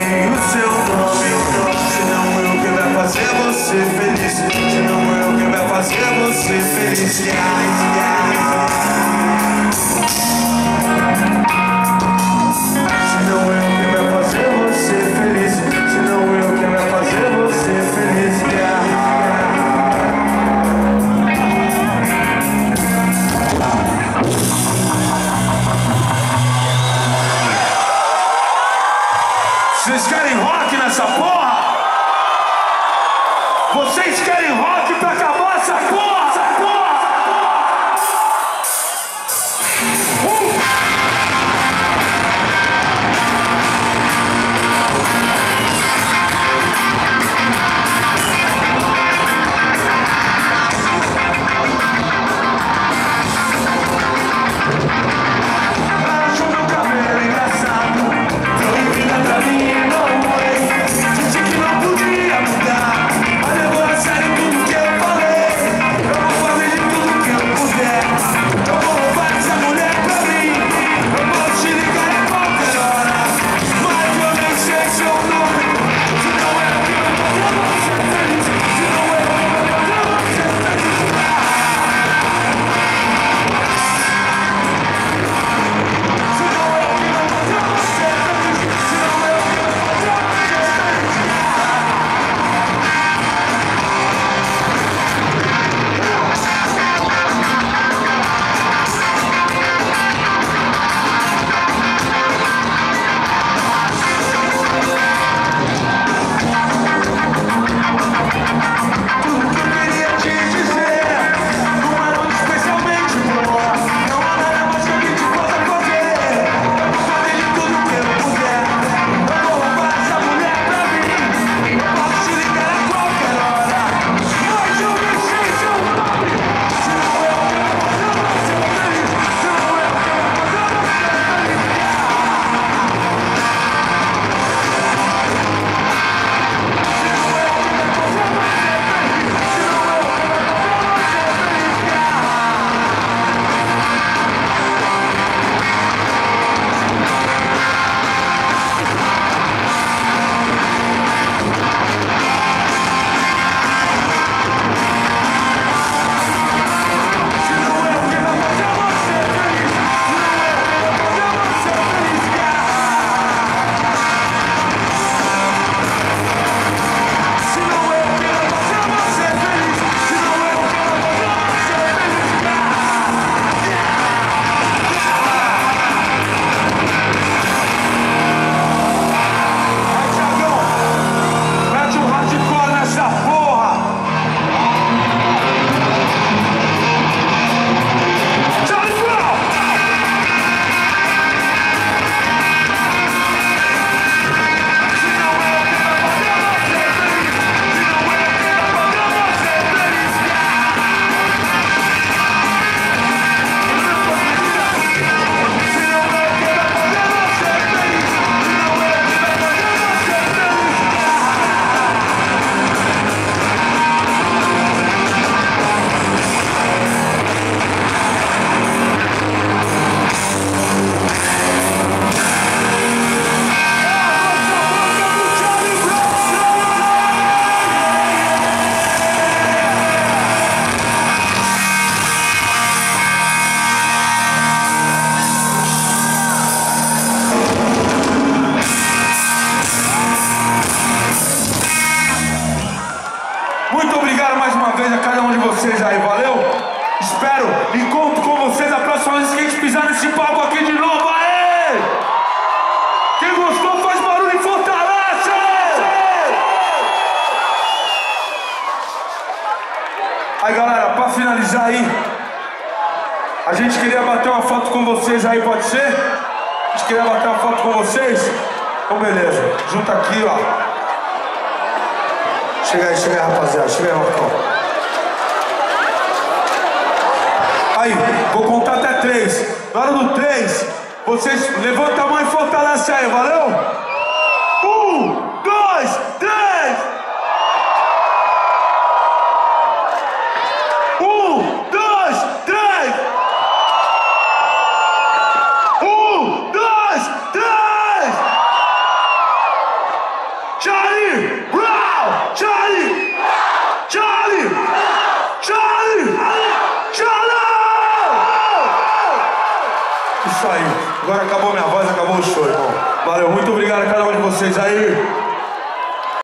sei o seu nome. Senão eu quem vai fazer você feliz. Senão eu quem vai fazer você feliz. Senão eu quem vai fazer você feliz. Senão eu quem vai fazer você feliz. Vocês querem rock nessa porra? Vocês querem rock pra acabar essa porra? Acho meu cabelo engraçado, proibida pra mim não é. Disse que não podia mudar, mas levou a sério tudo que eu falei. Eu vou fazer de tudo que eu puder. Eu vou roubar essa mulher pra mim. Eu vou te ligar a qualquer hora, mas eu nem sei seu nome. Se não é o que vai fazer você feliz. Se não é o que vai fazer você feliz. Muito obrigado mais uma vez a cada um de vocês aí, valeu? Espero e conto com vocês a próxima vez que a gente pisar nesse palco aqui de novo, aê! Quem gostou faz barulho e fortalece! Aí galera, pra finalizar aí, a gente queria bater uma foto com vocês aí, pode ser? A gente queria bater uma foto com vocês? Então beleza, junta aqui ó. Chega aí, rapaziada. Chega aí, Marcão. Aí, vou contar até 3. Na hora do 3, vocês levantam a mão e fortalecem aí, valeu? 1, 2, 3! 1, 2, 3! 1, 2, 3! Charlie Brown! Charlie! Charlie! Charlie! Charlie! Isso aí. Agora acabou minha voz, acabou o show, irmão. Valeu, muito obrigado a cada um de vocês aí.